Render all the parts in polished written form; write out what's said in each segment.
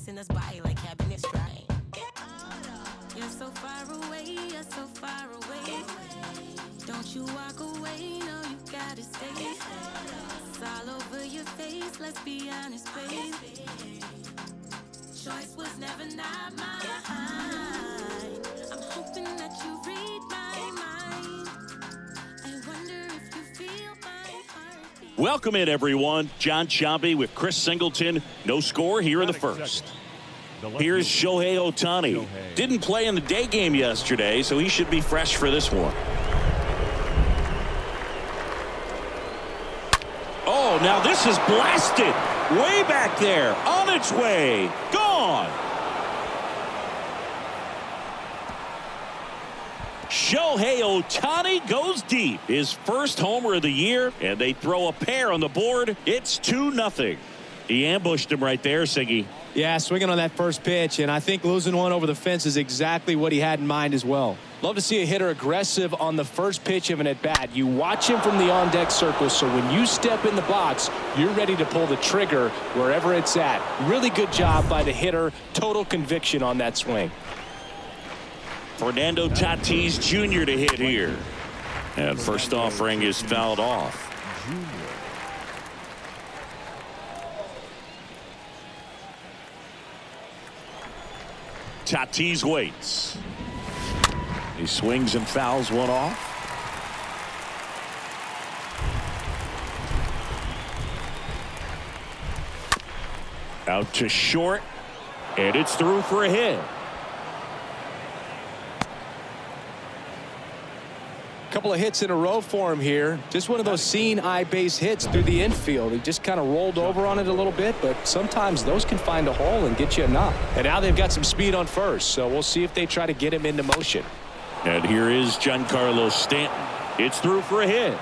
passing us by like cabinet strike. You're so far away, you're so far away. Don't you walk away, no, you gotta stay. It's all over your face, let's be honest, babe. Choice was never not mine. I'm hoping that you read my mind. I wonder if you feel my heartbeat. Welcome in, everyone. John Sciambi with Chris Singleton. No score here in the first. Here's Shohei Ohtani. Didn't play in the day game yesterday, so he should be fresh for this one. Oh, now this is blasted. Way back there. On its way. Gone. Shohei Ohtani goes deep. His first homer of the year, and they throw a pair on the board. It's 2-0. He ambushed him right there, Siggy. Yeah, swinging on that first pitch, and I think losing one over the fence is exactly what he had in mind as well. Love to see a hitter aggressive on the first pitch of an at-bat. You watch him from the on-deck circle, so when you step in the box, you're ready to pull the trigger wherever it's at. Really good job by the hitter. Total conviction on that swing. Fernando Tatis Jr. to hit here. And first offering is fouled off. Tatis waits. He swings and fouls one off. Out to short, and it's through for a hit. Couple of hits in a row for him here. Just one of those seeing eye base hits through the infield. He just kind of rolled over on it a little bit, but sometimes those can find a hole and get you a knock. And now they've got some speed on first, so we'll see if they try to get him into motion. And here is Giancarlo Stanton. It's through for a hit.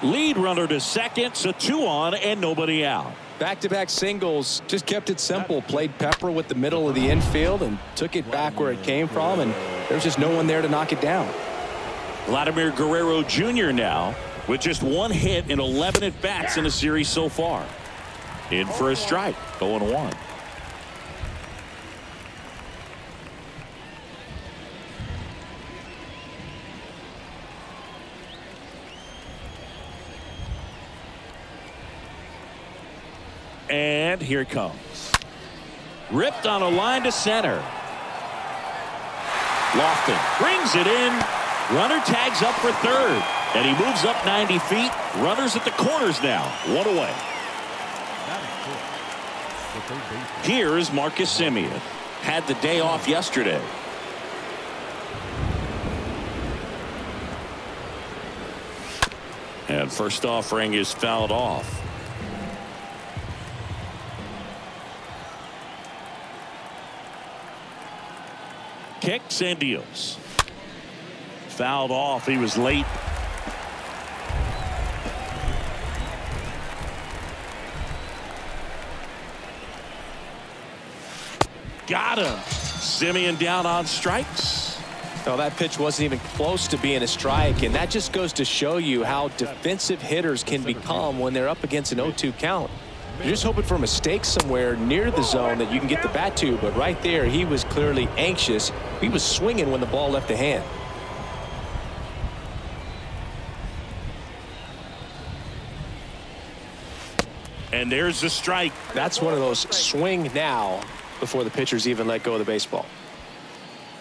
Lead runner to second, so 2 on and nobody out. Back-to-back singles, just kept it simple. Played pepper with the middle of the infield and took it back where it came from, and there's just no one there to knock it down. Vladimir Guerrero Jr. now with just 1 hit in 11 at-bats in the series so far. In for a strike, 0-1. And here it comes. Ripped on a line to center. Lofton brings it in. Runner tags up for third. And he moves up 90 feet. Runners at the corners now. 1 away. Here is Marcus Semien. Had the day off yesterday. And first offering is fouled off. Kicks and deals. Fouled off. He was late. Got him. Semien down on strikes. No, that pitch wasn't even close to being a strike, and that just goes to show you how defensive hitters can become when they're up against an 0-2 count. You're just hoping for a mistake somewhere near the zone that you can get the bat to, but right there he was clearly anxious. He was swinging when the ball left the hand. And there's the strike. That's one of those swing now before the pitchers even let go of the baseball.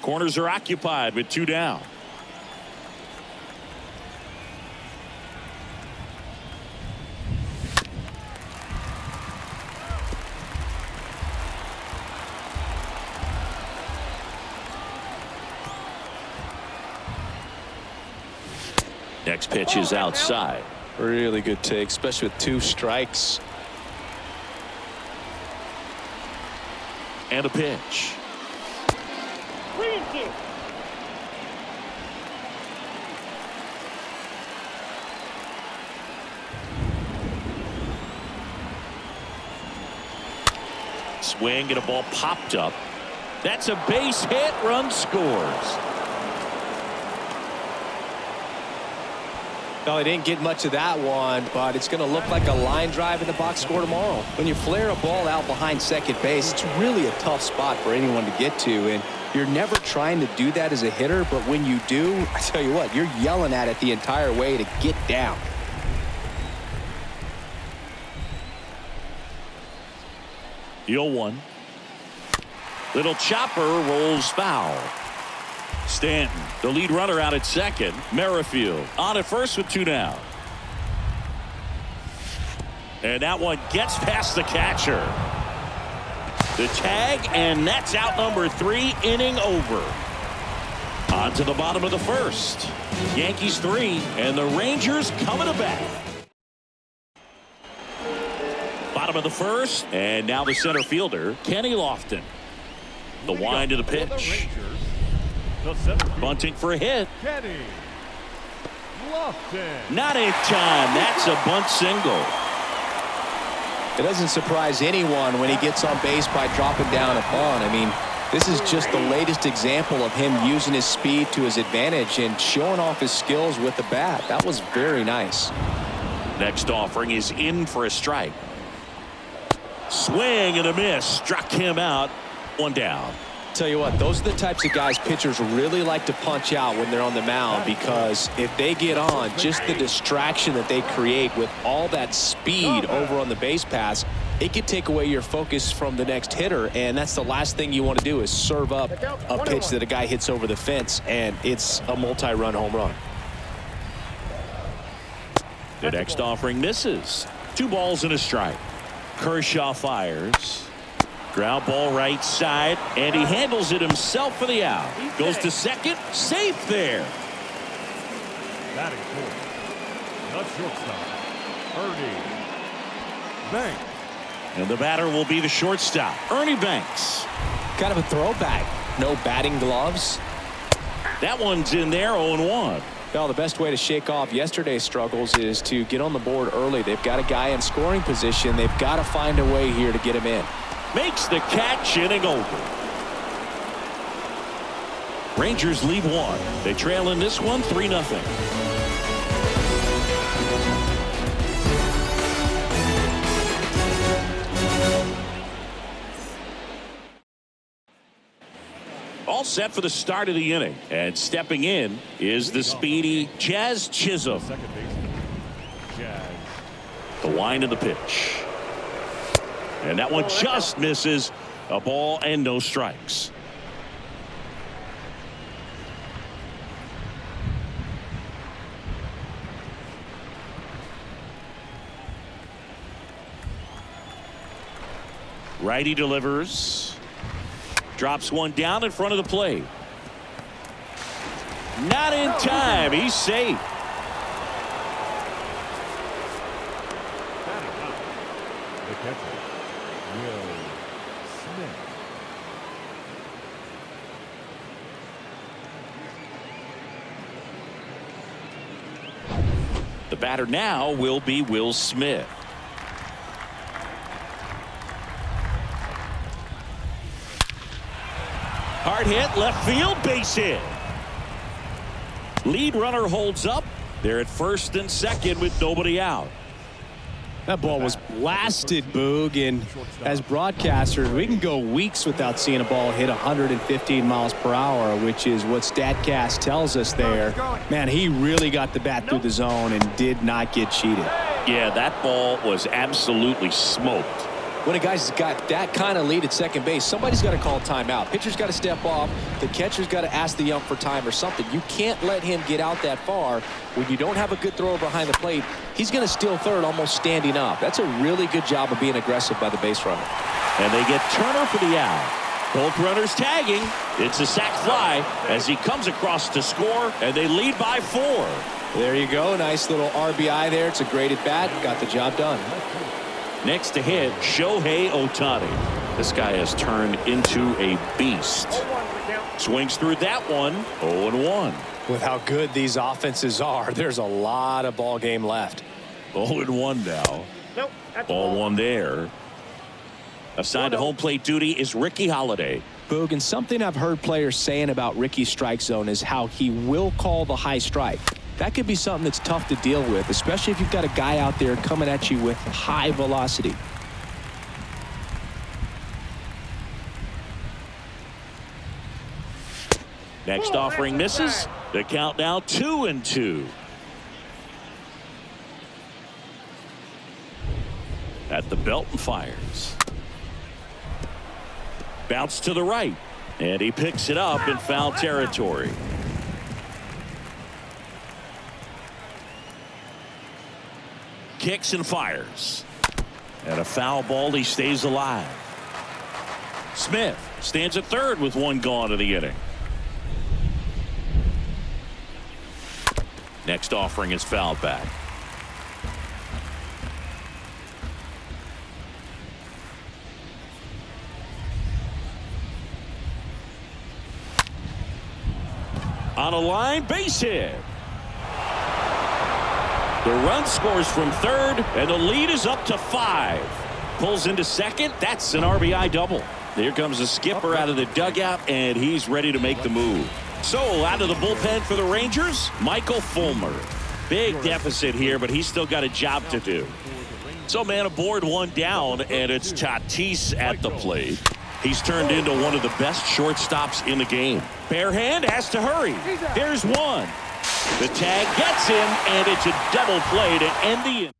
Corners are occupied with 2 down. Next pitch is outside. Really good take, especially with 2 strikes. And a pitch. Swing and a ball popped up. That's a base hit. Run scores. No, he didn't get much of that one, but it's going to look like a line drive in the box score tomorrow. When you flare a ball out behind second base, it's really a tough spot for anyone to get to, and you're never trying to do that as a hitter, but when you do, I tell you what, you're yelling at it the entire way to get down. The 0-1. Little chopper rolls foul. Stanton, the lead runner, out at second. Merrifield on at first with 2 down. And that one gets past the catcher. The tag, and that's out number 3, inning over. On to the bottom of the first. Yankees 3, and the Rangers coming to bat. Bottom of the first, and now the center fielder, Kenny Lofton. The wind to the pitch. Bunting for a hit. Kenny Lofton. Not in time. That's a bunt single. It doesn't surprise anyone when he gets on base by dropping down a bunt. I mean, this is just the latest example of him using his speed to his advantage and showing off his skills with the bat. That was very nice. Next offering is in for a strike. Swing and a miss. Struck him out. 1 down. Tell you what, those are the types of guys pitchers really like to punch out when they're on the mound, because if they get on, just the distraction that they create with all that speed over on the base pass, it could take away your focus from the next hitter, and that's the last thing you want to do is serve up a pitch that a guy hits over the fence, and it's a multi-run home run. The next offering misses. 2 balls and a strike. Kershaw fires. Ground ball right side, and he handles it himself for the out. Goes to second, safe there. Batting fourth, the shortstop, Ernie Banks. And the batter will be the shortstop, Ernie Banks. Kind of a throwback. No batting gloves. That one's in there, 0-1. Well, the best way to shake off yesterday's struggles is to get on the board early. They've got a guy in scoring position. They've got to find a way here to get him in. Makes the catch, inning over. Rangers lead 1. They trail in this one 3-0. All set for the start of the inning, and stepping in is the speedy Jazz Chisholm. The wind of the pitch. And that one just misses. A ball and no strikes. Righty delivers. Drops one down in front of the plate. Not in time. He's safe. The catcher, Will Smith. The batter now will be Will Smith. Hard hit, left field, base hit. Lead runner holds up. They're at first and second with nobody out. That ball was blasted, Boog, and as broadcasters, we can go weeks without seeing a ball hit 115 miles per hour, which is what StatCast tells us there. Man, he really got the bat through the zone and did not get cheated. Yeah, that ball was absolutely smoked. When a guy's got that kind of lead at second base, somebody's got to call timeout. Pitcher's got to step off. The catcher's got to ask the ump for time or something. You can't let him get out that far. When you don't have a good thrower behind the plate, he's going to steal third almost standing up. That's a really good job of being aggressive by the base runner. And they get Turner for the out. Both runners tagging. It's a sac fly as he comes across to score, and they lead by 4. There you go. Nice little RBI there. It's a great at bat. Got the job done. Next to hit, Shohei Ohtani. This guy has turned into a beast. Swings through that one, 0-1. With how good these offenses are, there's a lot of ball game left. 0-1 now. Nope, that's Ball 1 there. Assigned to home plate duty is Ricky Holiday. Boog, and something I've heard players saying about Ricky's strike zone is how he will call the high strike. That could be something that's tough to deal with, especially if you've got a guy out there coming at you with high velocity. Next offering misses. The count now 2-2. At the belt and fires. Bounce to the right. And he picks it up in foul territory. Kicks and fires. And a foul ball. He stays alive. Smith stands at third with one gone in the inning. Next offering is fouled back. On a line, base hit. The run scores from third, and the lead is up to 5. Pulls into second. That's an RBI double. Here comes the skipper out of the dugout, and he's ready to make the move. So out of the bullpen for the Rangers, Michael Fulmer. Big deficit here, but he's still got a job to do. So man aboard, one down, and it's Tatis at the plate. He's turned into one of the best shortstops in the game. Bare hand has to hurry. There's one. The tag gets him, and it's a double play to end the inning.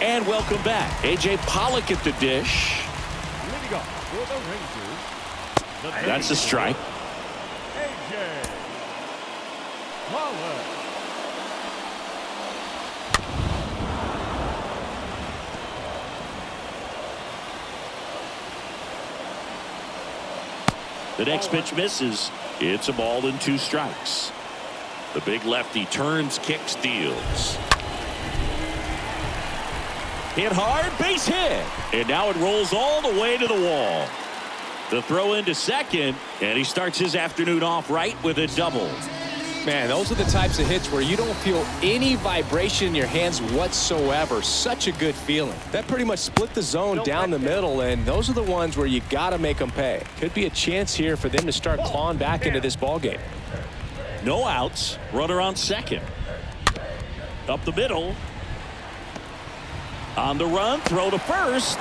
And welcome back. A.J. Pollock at the dish. Leading off for the Rangers. That's a strike. A.J. Pollock. The next pitch misses. It's a ball and 2 strikes. The big lefty turns, kicks, deals. Hit hard, base hit. And now it rolls all the way to the wall. The throw into second, and he starts his afternoon off right with a double. Man, those are the types of hits where you don't feel any vibration in your hands whatsoever. Such a good feeling. That pretty much split the zone down the middle, and those are the ones where you got to make them pay. Could be a chance here for them to start clawing back into this ball game. No outs. Runner on second. Up the middle. On the run, throw to first.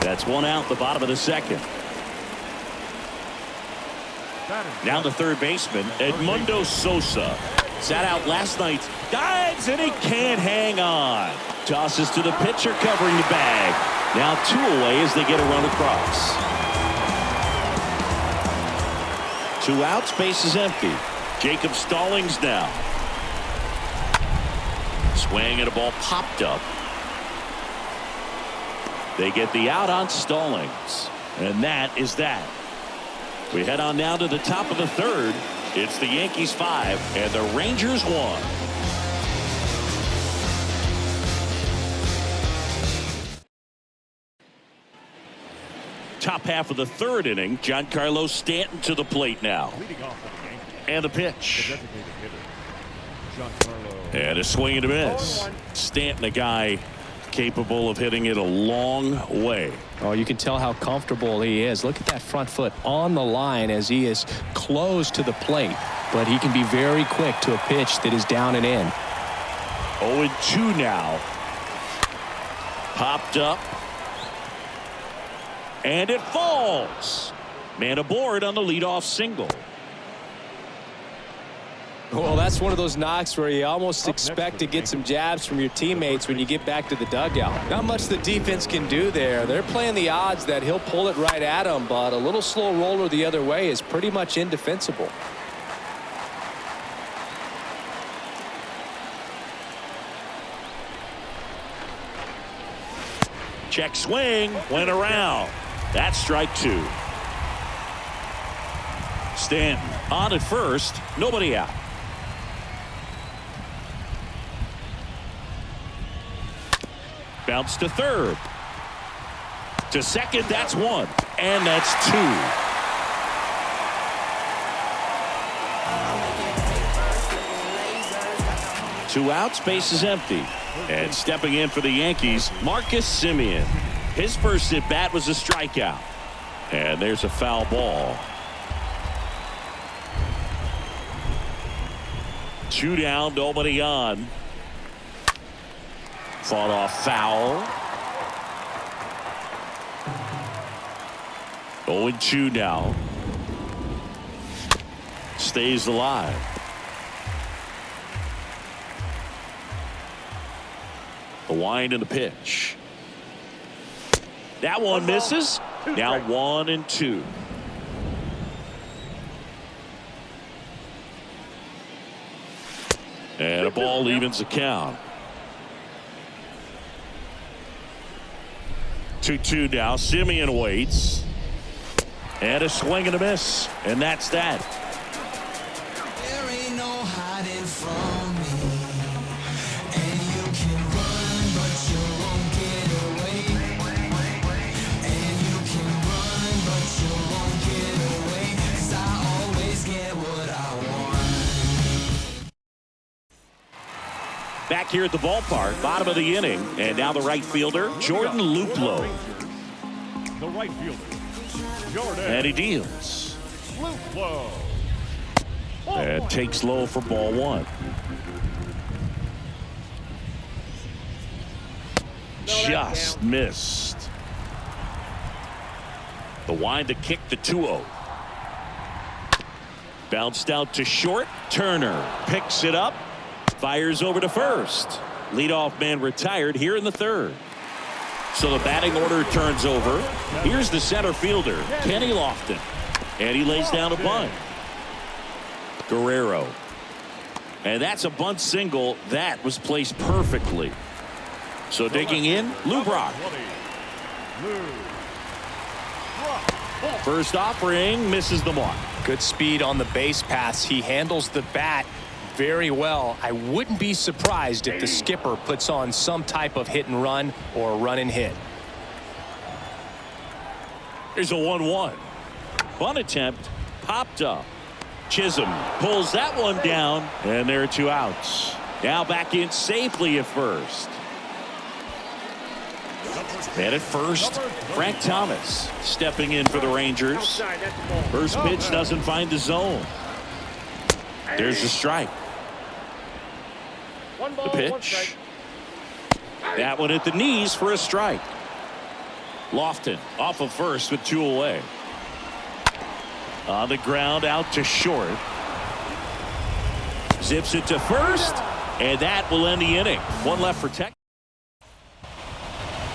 That's one out, the bottom of the second. Now the third baseman, Edmundo Sosa. Sat out last night. Dives, and he can't hang on. Tosses to the pitcher covering the bag. Now 2 away as they get a run across. 2 outs, base is empty. Jacob Stallings now. Swing and a ball popped up. They get the out on Stallings. And that is that. We head on now to the top of the third. It's the Yankees 5 and the Rangers 1. Top half of the third inning. Giancarlo Stanton to the plate now. And the pitch. And a swing and a miss. Stanton, a guy capable of hitting it a long way. Oh, you can tell how comfortable he is. Look at that front foot on the line as he is close to the plate. But he can be very quick to a pitch that is down and in. 0-2 now. Popped up. And it falls. Man aboard on the leadoff single. Well, that's one of those knocks where you almost expect to get some jabs from your teammates when you get back to the dugout. Not much the defense can do there. They're playing the odds that he'll pull it right at him, but a little slow roller the other way is pretty much indefensible. Check swing, went around. That's strike 2. Stanton on at first, nobody out. Bounce to third. To second, that's 1. And that's 2. 2 outs, base is empty. And stepping in for the Yankees, Marcus Semien. His first at bat was a strikeout. And there's a foul ball. 2 down, nobody on. Fought off foul. 0-2 now. Stays alive. The wind and the pitch. That one misses. Now 1-2. And a ball evens the count. 2-2 now. Simeon waits. And a swing and a miss. And that's that. There ain't no hiding from me. And you can run, but you won't get away. And you can run, but you won't get away. 'Cause I always get what I want. Back here at the ballpark, bottom of the inning. And now the right fielder, Jordan Luplow. The right fielder, Jordan. And he deals. Luplow. And takes low for ball 1. Just missed. The wind to kick the 2-0. Bounced out to short. Turner picks it up. Fires over to first. Leadoff man retired here in the 3rd. So the batting order turns over. Here's the center fielder, Kenny Lofton. And he lays down a bunt. Guerrero. And that's a bunt single. That was placed perfectly. So digging in, Lou Brock. First offering misses the mark. Good speed on the base pass. He handles the bat very well. I wouldn't be surprised if the skipper puts on some type of hit and run or run and hit. Here's a 1-1. Bunt attempt popped up. Chisholm pulls that one down, and there are 2 outs. Now back in safely at first. And at first, Frank Thomas stepping in for the Rangers. First pitch doesn't find the zone. There's the strike. The pitch. That one at the knees for a strike. Lofton off of first with 2 away. On the ground out to short. Zips it to first. And that will end the inning. 1 left for Tech.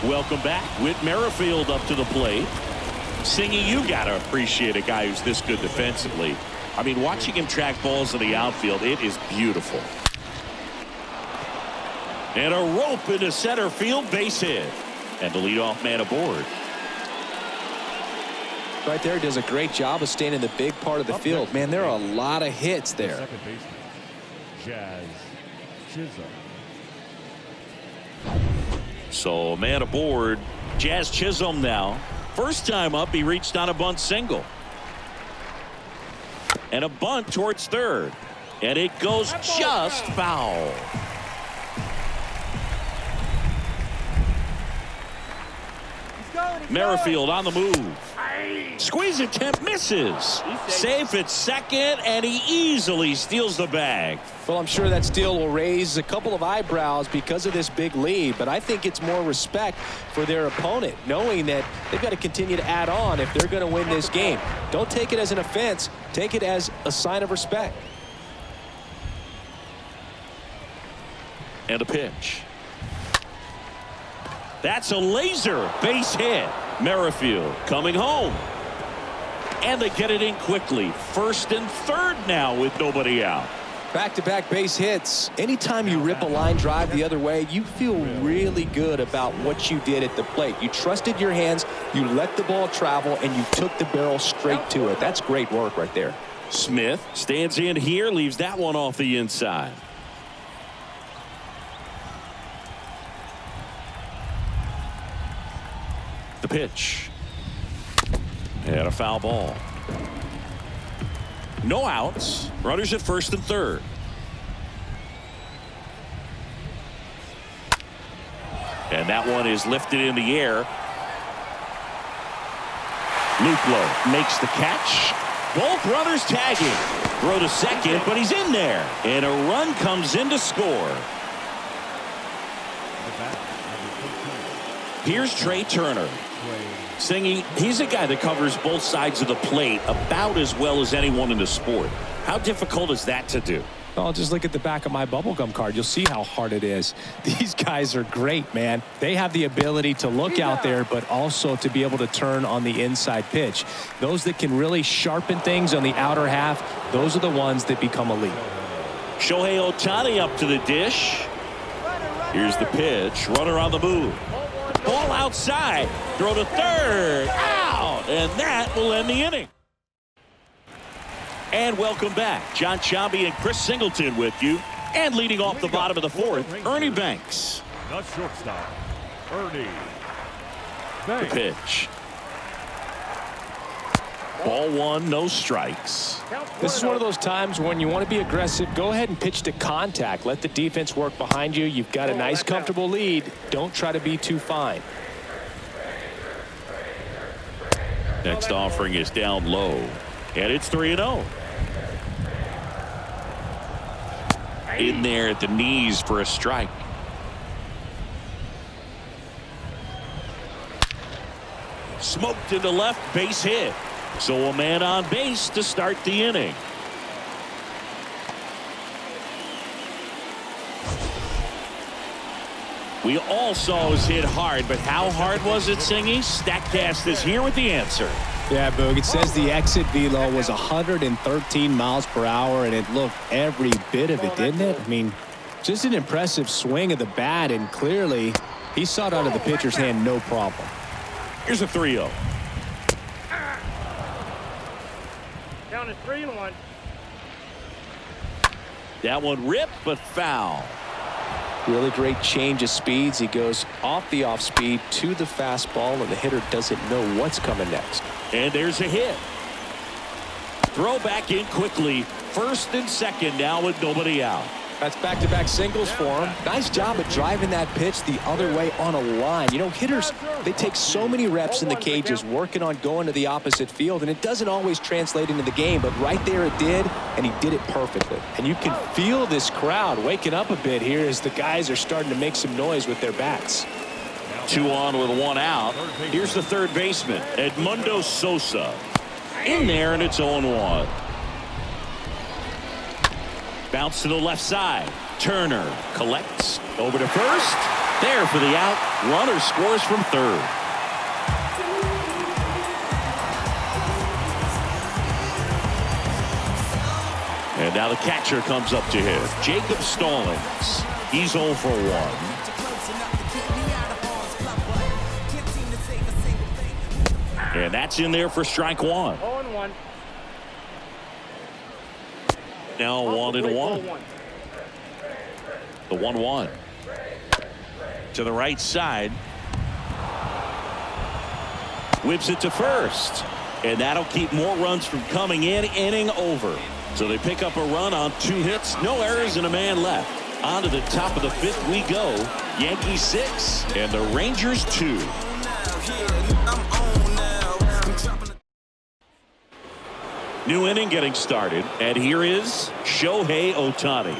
Welcome back. Whit Merrifield up to the plate. Singy, you got to appreciate a guy who's this good defensively. I mean, watching him track balls in the outfield, it is beautiful. And a rope into center field, base hit. And the leadoff man aboard. Right there, does a great job of staying in the big part of the field. Man, there are a lot of hits there. Second baseman, Jazz Chisholm. So man aboard, Jazz Chisholm now. First time up, he reached on a bunt single. And a bunt towards third. And it goes just foul. Merrifield on the move. Squeeze attempt misses. Safe at second, and he easily steals the bag. Well, I'm sure that steal will raise a couple of eyebrows because of this big lead, but I think it's more respect for their opponent, knowing that they've got to continue to add on if they're going to win this game. Don't take it as an offense. Take it as a sign of respect. And a pitch. That's a laser base hit. Merrifield coming home. And they get it in quickly. First and third now with nobody out. Back-to-back base hits. Anytime you rip a line drive the other way, you feel really good about what you did at the plate. You trusted your hands, you let the ball travel, and you took the barrel straight to it. That's great work right there. Smith stands in here, leaves that one off the inside. The pitch. And a foul ball. No outs. Runners at first and third. And that one is lifted in the air. Luplow makes the catch. Both runners tagging. Throw to second, but he's in there. And a run comes in to score. Here's Trey Turner. Singy, he's a guy that covers both sides of the plate about as well as anyone in the sport. How difficult is that to do? Well, just look at the back of my bubblegum card. You'll see how hard it is. These guys are great, man. They have the ability to look out there, but also to be able to turn on the inside pitch. Those that can really sharpen things on the outer half, those are the ones that become elite. Shohei Ohtani up to the dish. Here's the pitch. Runner on the move. Ball outside. Throw to third. Out. And that will end the inning. And welcome back. John Sciambi and Chris Singleton with you. And leading off the bottom of the fourth, Ernie Banks. The shortstop, Ernie The Banks. pitch. Ball one, no strikes. This is one of those times when you want to be aggressive. Go ahead and pitch to contact. Let the defense work behind you. You've got a nice, comfortable lead. Don't try to be too fine. Next offering is down low. And it's 3-0. In there at the knees for a strike. Smoked to the left, base hit. So a man on base to start the inning. We all saw it was hit hard, but how hard was it, Singy? Statcast is here with the answer. Yeah, Boog, it says the exit velo was 113 miles per hour, and it looked every bit of it, didn't it? I mean, just an impressive swing of the bat, and clearly he saw it out of the pitcher's hand no problem. Here's a 3-0. Down to 3-1. That one ripped, but foul. Really great change of speeds. He goes off the off speed to the fastball, and the hitter doesn't know what's coming next. And there's a hit. Throw back in quickly. First and second now with nobody out. That's back-to-back singles for him. Nice job of driving that pitch the other way on a line. You know, hitters, they take so many reps in the cages working on going to the opposite field, and it doesn't always translate into the game, but right there it did, and he did it perfectly. And you can feel this crowd waking up a bit here as the guys are starting to make some noise with their bats. 2 on with 1 out. Here's the third baseman, Edmundo Sosa. In there, and it's 0-1. Bounce to the left side. Turner collects over to first. There for the out. Runner scores from third. And now the catcher comes up to him. Jacob Stallings. He's 0 for 1. And that's in there for strike 1. 0-1. Now 1-1. The 1-1 to the right side. Whips it to first, and that'll keep more runs from coming in. Inning over. So they pick up a run on 2 hits, no errors, and a man left. On to the top of the 5th we go. Yankees 6 and the Rangers 2. New inning getting started, and here is Shohei Ohtani.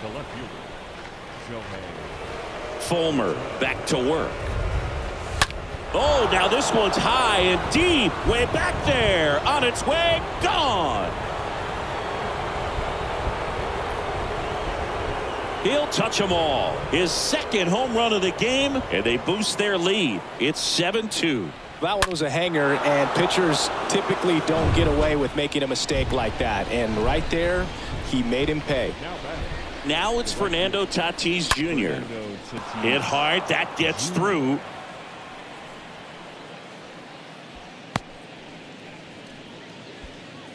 The left fielder, Shohei. Fulmer back to work. Oh, now this one's high and deep, way back there, on its way, gone. He'll touch them all. His second home run of the game, and they boost their lead. It's 7-2. That one was a hanger, and pitchers typically don't get away with making a mistake like that. And right there, he made him pay. Now it's Fernando Tatis Jr. Hit hard, that gets through.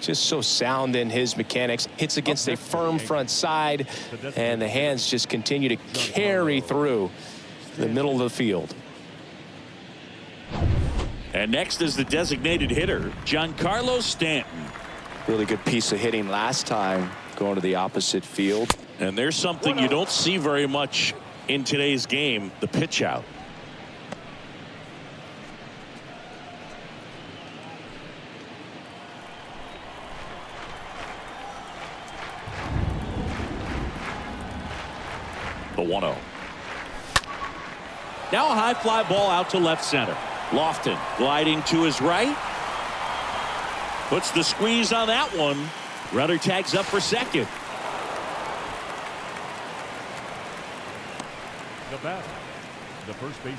Just so sound in his mechanics. Hits against a firm front side, and the hands just continue to carry through the middle of the field. And next is the designated hitter, Giancarlo Stanton. Really good piece of hitting last time, going to the opposite field. And there's something you don't see very much in today's game, the pitch out. The 1-0. Now a high fly ball out to left center. Lofton gliding to his right. Puts the squeeze on that one. Runner tags up for second. The batter, the first baseman,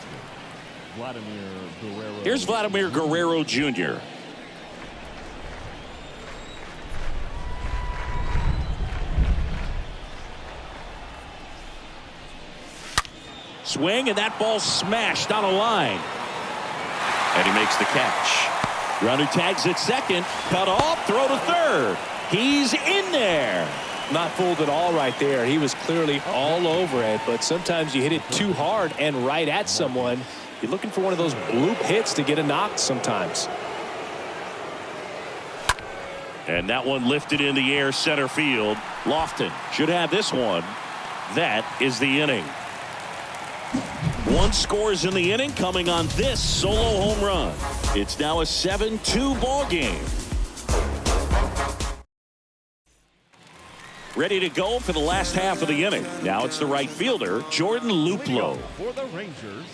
Vladimir Guerrero. Here's Vladimir Guerrero Jr. Swing, and that ball smashed on a line. And he makes the catch. Runner tags at second. Cut off, throw to third. He's in there. Not fooled at all right there. He was clearly all over it, but sometimes you hit it too hard and right at someone. You're looking for one of those bloop hits to get a knock sometimes. And that one lifted in the air center field. Lofton should have this one. That is the inning. One scores in the inning coming on this solo home run. It's now a 7-2 ball game. Ready to go for the last half of the inning. Now it's the right fielder, Jordan Luplow. For the Rangers,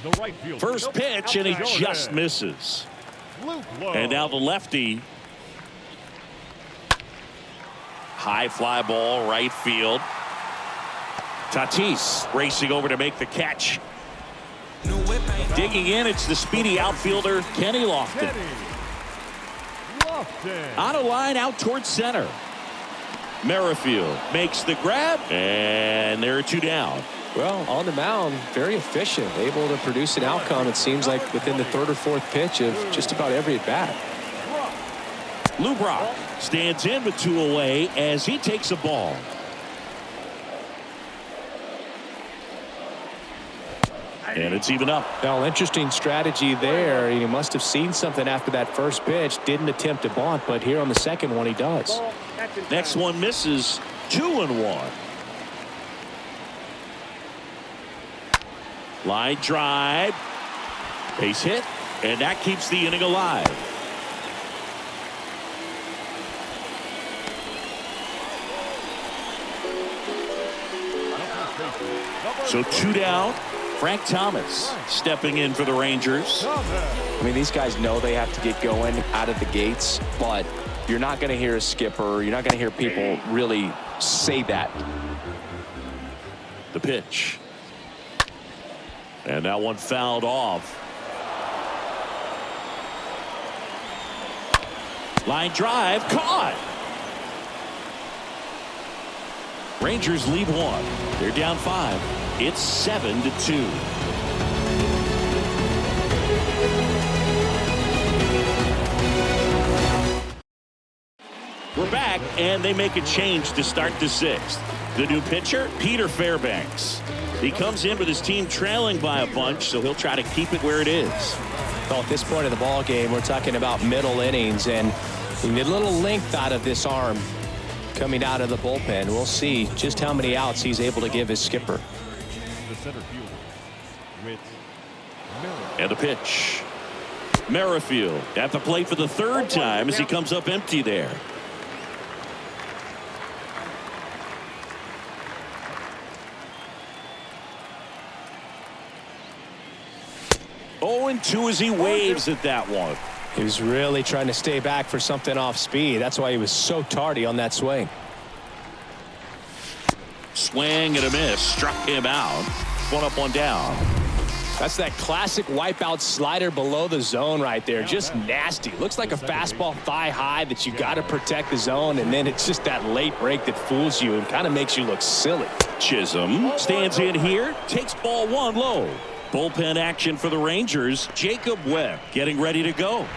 the right fielder. First pitch, and he just misses. And now the lefty. High fly ball, right field. Tatis racing over to make the catch. Digging in, it's the speedy outfielder, Kenny Lofton. On a line out towards center. Merrifield makes the grab, and there are two down. Well, on the mound, very efficient, able to produce an outcome, it seems like, within the third or fourth pitch of just about every at-bat. Lou Brock stands in with two away as he takes a ball. And it's even up. Well, interesting strategy there. He must have seen something after that first pitch. Didn't attempt to bunt, but here on the second one he does. Next one misses. 2-1. Line drive. Base hit. And that keeps the inning alive. So two down. Frank Thomas stepping in for the Rangers. I mean, these guys know they have to get going out of the gates, but you're not going to hear a skipper. You're not going to hear people really say that. The pitch. And that one fouled off. Line drive caught. Rangers lead one. They're down 5. It's 7-2. We're back, and they make a change to start the 6th. The new pitcher, Peter Fairbanks. He comes in with his team trailing by a bunch, so he'll try to keep it where it is. Well, at this point in the ball game, we're talking about middle innings, and we need a little length out of this arm coming out of the bullpen. We'll see just how many outs he's able to give his skipper. The center fielder, with And a pitch. Merrifield at the plate for the third time as he comes up empty there. Oh, and 2 as he waves at that one. He was really trying to stay back for something off speed. That's why he was so tardy on that swing. Swing and a miss. Struck him out. 1 up, 1 down. That's that classic wipeout slider below the zone right there. Just nasty. Looks like a fastball thigh high that you got to protect the zone, and then it's just that late break that fools you and kind of makes you look silly. Chisholm stands in here. Takes ball 1 low. Bullpen action for the Rangers. Jacob Webb getting ready to go.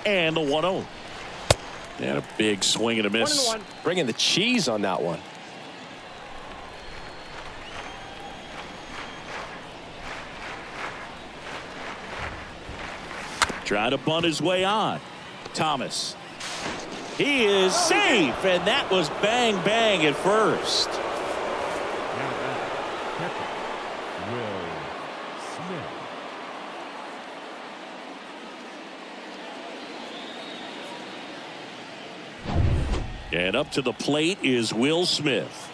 And the 1-0. And a big swing and a miss. 1-1. Bringing the cheese on that one. Trying to bunt his way on. Thomas. He is safe, and that was bang bang at first. now catcher, Will Smith. And up to the plate is Will Smith.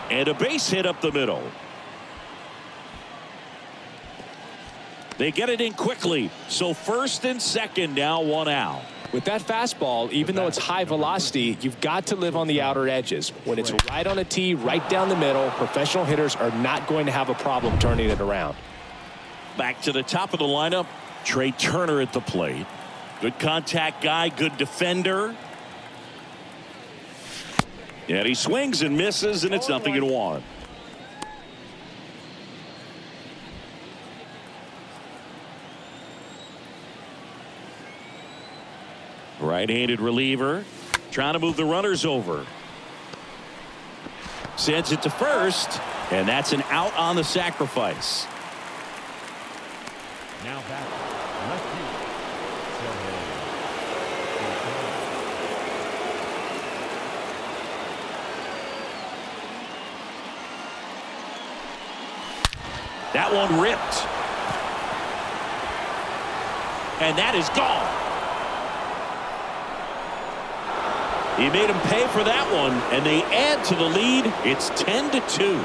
And a base hit up the middle. They get it in quickly. So first and second now, 1 out. With that fastball, even though it's high velocity, you've got to live on the outer edges. When it's right on a tee, right down the middle, professional hitters are not going to have a problem turning it around. Back to the top of the lineup, Trey Turner at the plate. Good contact guy, good defender. And he swings and misses, and it's 0-1. Right-handed reliever trying to move the runners over. Sends it to first, and that's an out on the sacrifice. Now back left field. That one ripped. And that is gone. He made him pay for that one, and they add to the lead. It's 10-2.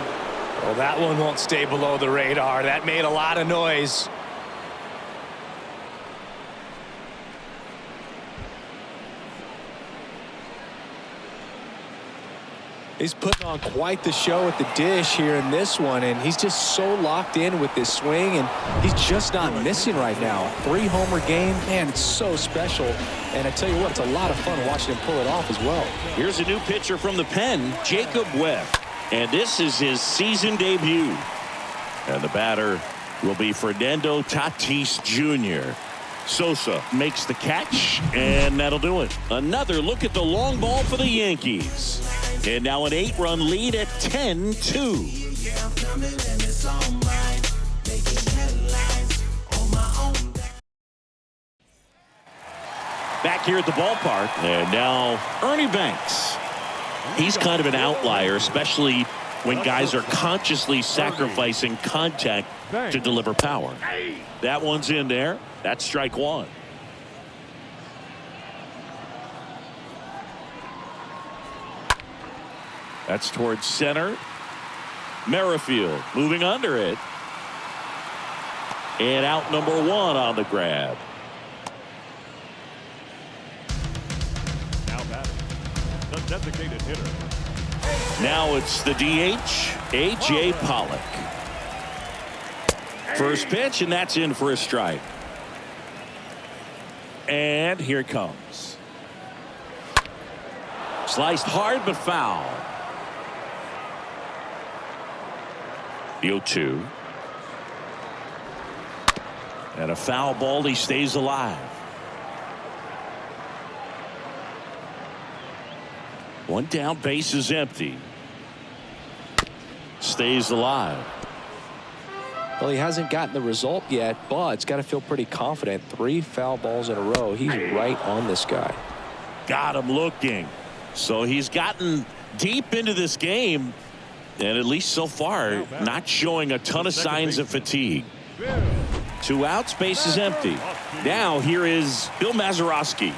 Well, that one won't stay below the radar. That made a lot of noise. He's putting on quite the show at the dish here in this one, and he's just so locked in with this swing, and he's just not missing right now. 3-homer game, man, it's so special. And I tell you what, it's a lot of fun watching him pull it off as well. Here's a new pitcher from the pen, Jacob Webb. And this is his season debut. And the batter will be Fernando Tatis Jr. Sosa makes the catch, and that'll do it. Another look at the long ball for the Yankees. And now an 8-run lead at 10-2. Back here at the ballpark, and now Ernie Banks. He's kind of an outlier, especially when guys are consciously sacrificing contact to deliver power. That one's in there. That's strike one. That's towards center. Merrifield moving under it. And out number one on the grab. Now batting, the designated hitter. Now it's the DH, A.J. Pollock. First pitch, and that's in for a strike. And here it comes. Sliced hard but foul. The 0-2. And a foul ball. He stays alive. One down, base is empty. Stays alive. Well, he hasn't gotten the result yet, but it's got to feel pretty confident. 3 foul balls in a row. He's right on this guy. Got him looking. So he's gotten deep into this game, and at least so far, not showing a ton of signs of fatigue. 2 outs, base is empty. Now here is Bill Mazeroski.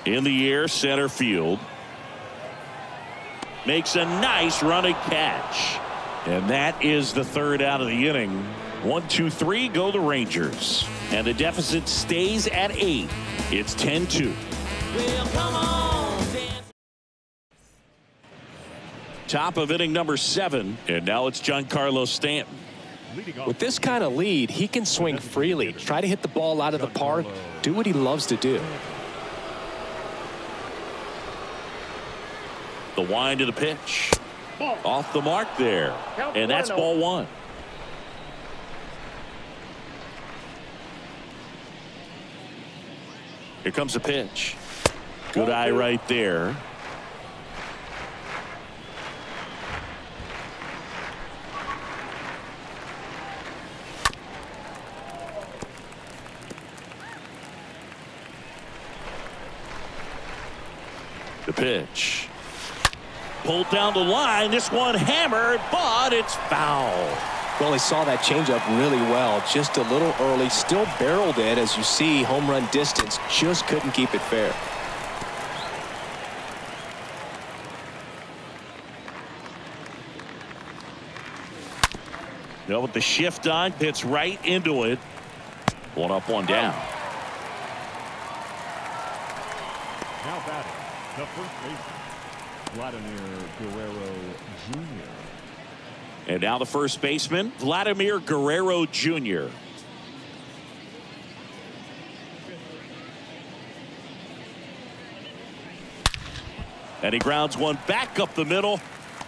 In the air, center field. Makes a nice running catch. And that is the 3rd out of the inning. 1-2-3, go the Rangers. And the deficit stays at 8. It's 10-2. Well, come on, dance. Top of inning number 7. And now it's Giancarlo Stanton. With this kind of lead, he can swing freely. Try to hit the ball out of the park. Do what he loves to do. The wind of the pitch. Off the mark there. And that's ball 1. Here comes the pitch. Good eye right there. The pitch. Pulled down the line. This one hammered, but it's foul. Well, he saw that changeup really well. Just a little early. Still barreled it, as you see. Home run distance. Just couldn't keep it fair. With the shift on, hits right into it. One up, one down. Now batting, the first baseman, Vladimir Guerrero Jr. And now the first baseman, Vladimir Guerrero Jr. And he grounds one back up the middle.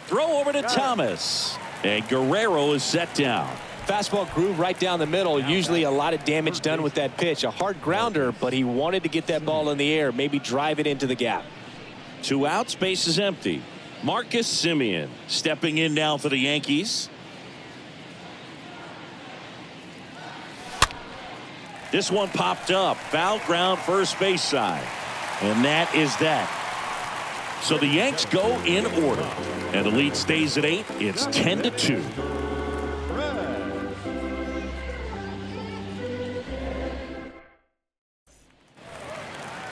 Throw over to Thomas. And Guerrero is set down. Fastball groove right down the middle. Usually a lot of damage done with that pitch. A hard grounder, but he wanted to get that ball in the air, maybe drive it into the gap. 2 outs, base is empty. Marcus Semien stepping in now for the Yankees. This one popped up. Foul ground, first base side. And that is that. So the Yanks go in order. And the lead stays at 8. It's 10-2.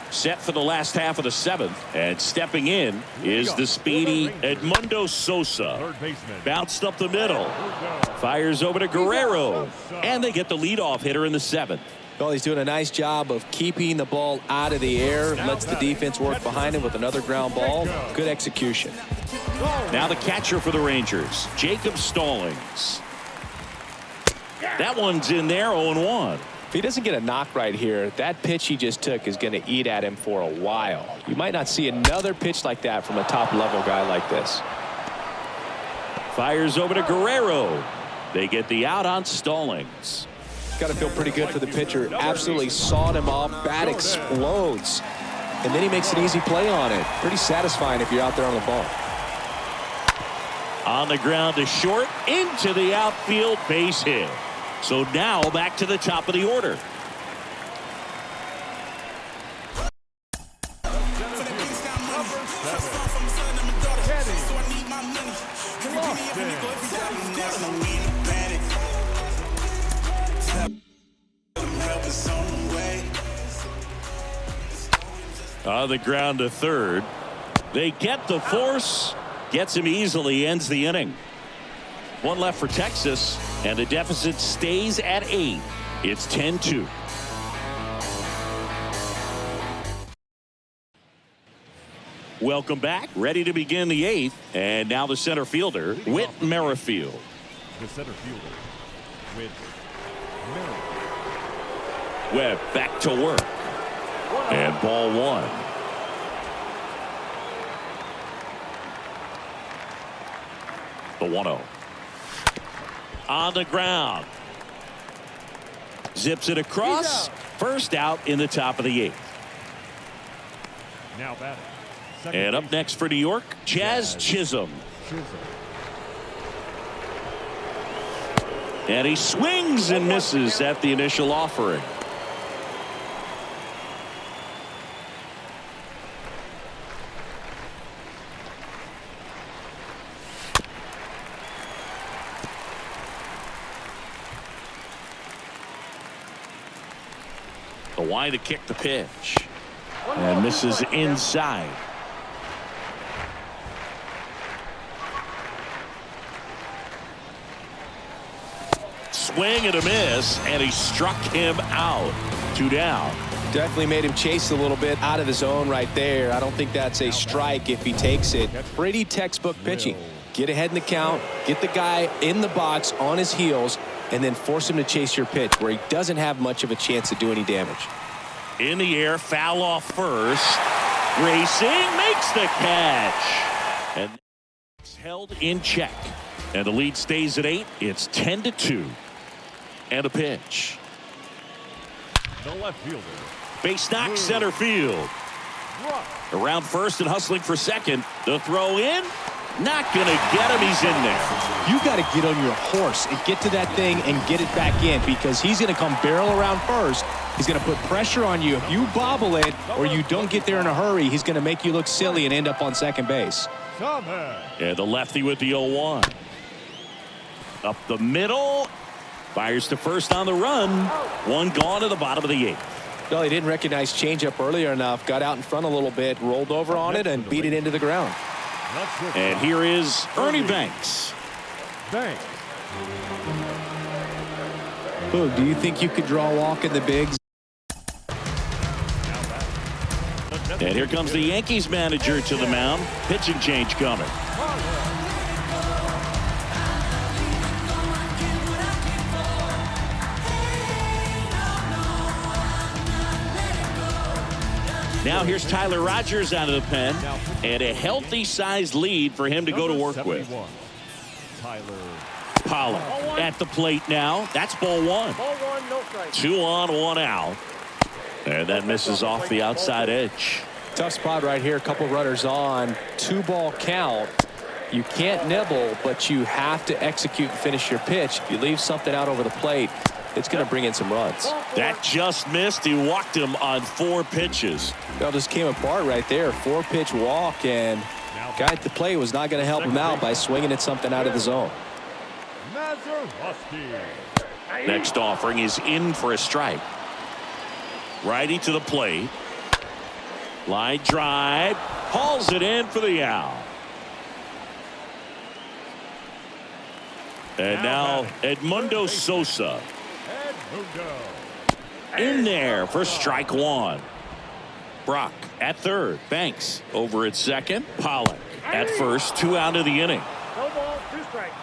Set for the last half of the 7th. And stepping in is the speedy Edmundo Sosa. Third baseman. Bounced up the middle. Fires over to Guerrero. And they get the leadoff hitter in the 7th. Well, he's doing a nice job of keeping the ball out of the air. Lets the defense work behind him with another ground ball. Good execution. Now the catcher for the Rangers, Jacob Stallings. That one's in there, 0-1. If he doesn't get a knock right here, that pitch he just took is going to eat at him for a while. You might not see another pitch like that from a top-level guy like this. Fires over to Guerrero. They get the out on Stallings. Got to feel pretty good for the pitcher. Absolutely sawed him off. Bat explodes. And then he makes an easy play on it. Pretty satisfying if you're out there on the ball. On the ground to short, into the outfield, base hit. So now back to the top of the order. On the ground to third. They get the force. Gets him easily, ends the inning. One left for Texas, and the deficit stays at 8. It's 10-2. Welcome back. Ready to begin the 8th. And now the center fielder, Whit Merrifield. The center fielder, Whit Merrifield. Webb back to work. And ball 1. The 1-0. On the ground. Zips it across. First out in the top of the 8th. Now batting. And up next for New York, Jazz Chisholm. And he swings and misses at the initial offering. Why to kick the pitch and misses inside. Swing and a miss, and he struck him out. 2 down. Definitely made him chase a little bit out of his zone right there. I don't think that's a strike if he takes it. Pretty textbook pitching. Get ahead in the count, get the guy in the box on his heels, and then force him to chase your pitch where he doesn't have much of a chance to do any damage. In the air, foul off first. Racing, makes the catch. And it's held in check. And the lead stays at 8. It's 10-2. And a pitch. The left fielder. Base knock, center field. Around first and hustling for second. The throw in. Not going to get him. He's in there. You got to get on your horse and get to that thing and get it back in, because he's going to come barrel around first. He's going to put pressure on you. If you bobble it or you don't get there in a hurry, he's going to make you look silly and end up on second base. And the lefty with the 0-1. Up the middle. Fires to first on the run. One gone to the bottom of the 8th. Well, he didn't recognize changeup earlier enough. Got out in front a little bit, rolled over on it, and beat it into the ground. And here is Ernie Banks. Banks. Boog, do you think you could draw a walk in the bigs? And here comes the Yankees manager to the mound. Pitching change coming. Now here's Tyler Rogers out of the pen, and a healthy sized lead for him to go to work with. Tyler Pollock at the plate now. That's ball 1. Ball 1, no strike. 2 on, 1 out. And that misses off the outside edge. Tough spot right here. A couple runners on. 2-ball count. You can't nibble, but you have to execute and finish your pitch. If you leave something out over the plate, it's going to bring in some runs. That just missed. He walked him on 4 pitches. Well, just came apart right there. 4-pitch walk, and guy at the plate was not going to help him out by swinging at something out of the zone. Next offering is in for a strike. Righty to the plate. Line drive. Hauls it in for the out. And now Edmundo Sosa. In there for strike 1. Brock at third. Banks over at second. Pollock at first. 2 out of the inning. No ball, 2 strikes.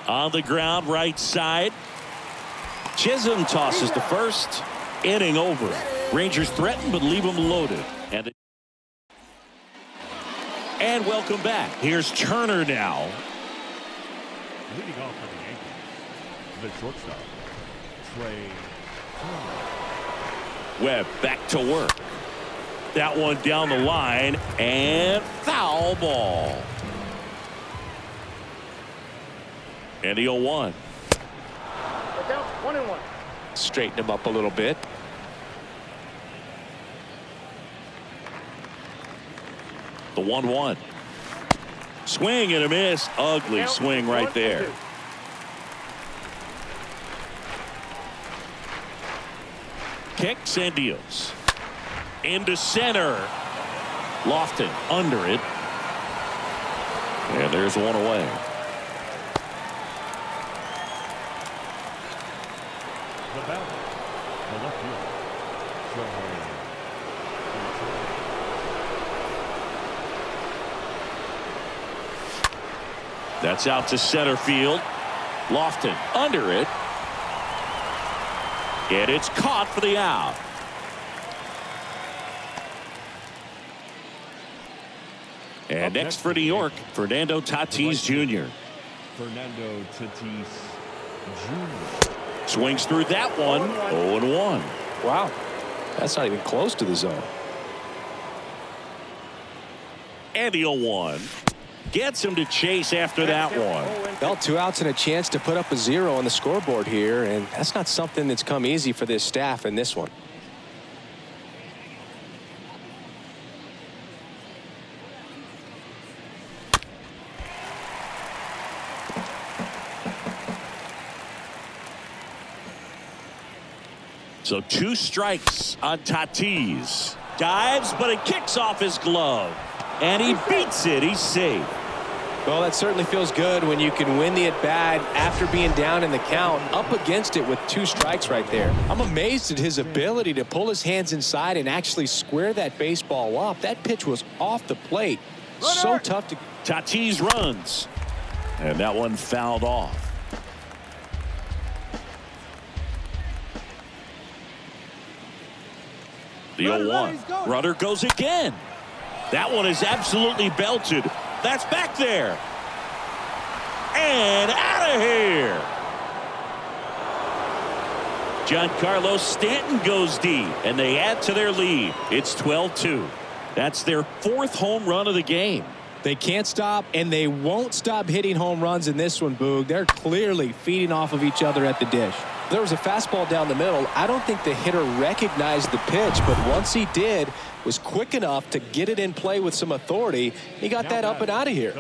On the ground, right side. Chisholm tosses the first. Inning over. Rangers threaten but leave them loaded. And welcome back. Here's Turner now. Leading off for the Yankees, the shortstop, Trey Turner. Webb back to work. That one down the line and foul ball. And the 0-1. Look out, 1-1. Straighten him up a little bit. The 1-1. Swing and a miss. Ugly swing right there. Kicks and deals. Into center. Lofton under it. And there's one away. The batter, the left fielder, That's out to center field. Lofton under it. And it's caught for the out. And next for New York, Fernando Tatis Jr. Fernando Tatis Jr. Swings through that one. 0-1. Wow. That's not even close to the zone. And the 0-1. Gets him to chase after that one. Well, 2 outs and a chance to put up a 0 on the scoreboard here, and that's not something that's come easy for this staff in this one. So 2 strikes on Tatis. Dives, but it kicks off his glove. And he beats it. He's safe. Well, that certainly feels good when you can win the at-bat after being down in the count, up against it with 2 strikes right there. I'm amazed at his ability to pull his hands inside and actually square that baseball up. That pitch was off the plate. So tough to... Tatis runs. And that one fouled off. The 0-1. Runner goes again. That one is absolutely belted. That's back there. And out of here. Giancarlo Stanton goes deep, and they add to their lead. It's 12-2. That's their 4th home run of the game. They can't stop, and they won't stop hitting home runs in this one, Boog. They're clearly feeding off of each other at the dish. There was a fastball down the middle. I don't think the hitter recognized the pitch, but once he did, was quick enough to get it in play with some authority. He got that up and out of here.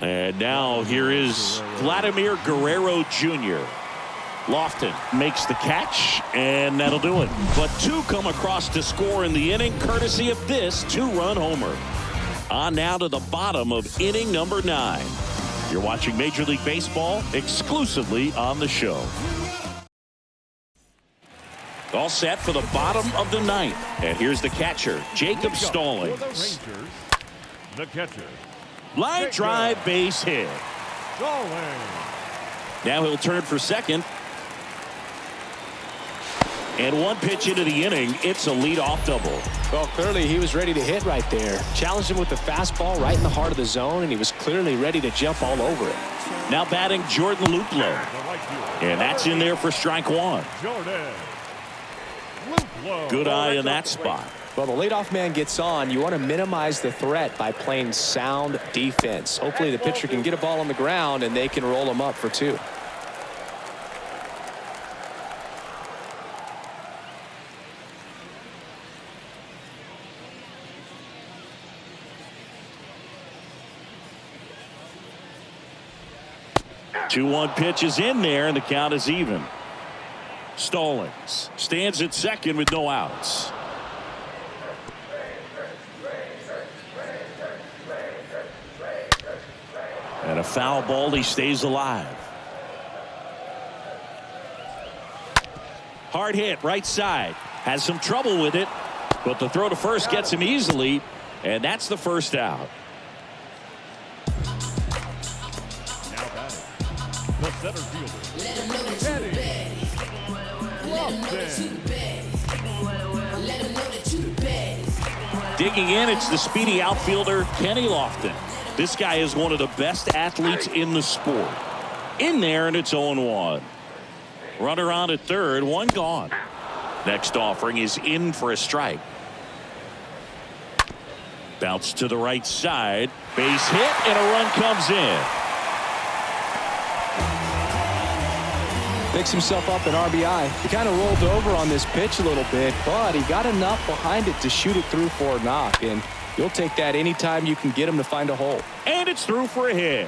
And now here is Vladimir Guerrero Jr. Lofton makes the catch, and that'll do it. But two come across to score in the inning, courtesy of this two-run homer. On now to the bottom of inning number 9. You're watching Major League Baseball exclusively on the show. All set for the bottom of the 9th. And here's the catcher, Jacob Stallings. The catcher. Line drive, base hit. Now he'll turn for second. And one pitch into the inning, it's a leadoff double. Well, clearly he was ready to hit right there. Challenged him with the fastball right in the heart of the zone, and he was clearly ready to jump all over it. Now batting Jordan Luplow. And that's in there for strike 1. Good eye in that spot. Well, the leadoff man gets on. You want to minimize the threat by playing sound defense. Hopefully the pitcher can get a ball on the ground and they can roll him up for 2. Two-one pitch is in there, and the count is even. Stallings stands at second with no outs. And a foul ball, he stays alive. Hard hit, right side. Has some trouble with it, but the throw to first gets him easily, and that's the first out. The center fielder. Digging in, it's the speedy outfielder, Kenny Lofton. This guy is one of the best athletes in the sport. In there, and it's 0-1. Runner on at third, one gone. Next offering is in for a strike. Bounce to the right side. Base hit, and a run comes in. Picks himself up an RBI. He kind of rolled over on this pitch a little bit, but he got enough behind it to shoot it through for a knock, and you'll take that anytime you can get him to find a hole. And it's through for a hit.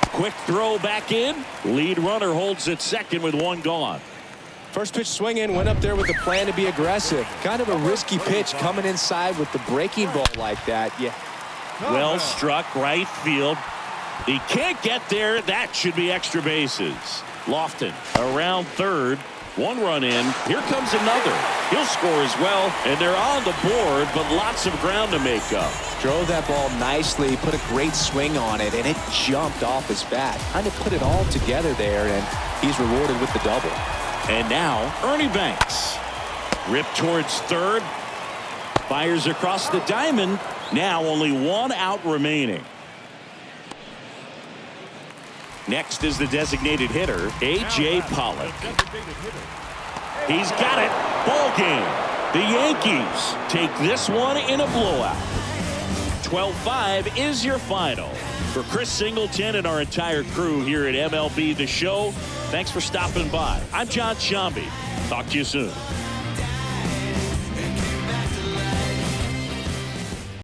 Quick throw back in. Lead runner holds at second with one gone. First pitch swinging, went up there with a plan to be aggressive. Kind of a risky pitch coming inside with the breaking ball like that. Yeah. Well struck, right field. He can't get there. That should be extra bases. Lofton around third. One run in. Here comes another. He'll score as well, and they're on the board, but lots of ground to make up. Drove that ball nicely, put a great swing on it, and it jumped off his bat. Kind of put it all together there, and he's rewarded with the double. And now Ernie Banks. Ripped towards third. Fires across the diamond. Now only one out remaining. Next is the designated hitter, A.J. Pollock. He's got it. Ball game. The Yankees take this one in a blowout. 12-5 is your final. For Chris Singleton and our entire crew here at MLB The Show, thanks for stopping by. I'm John Shambi. Talk to you soon.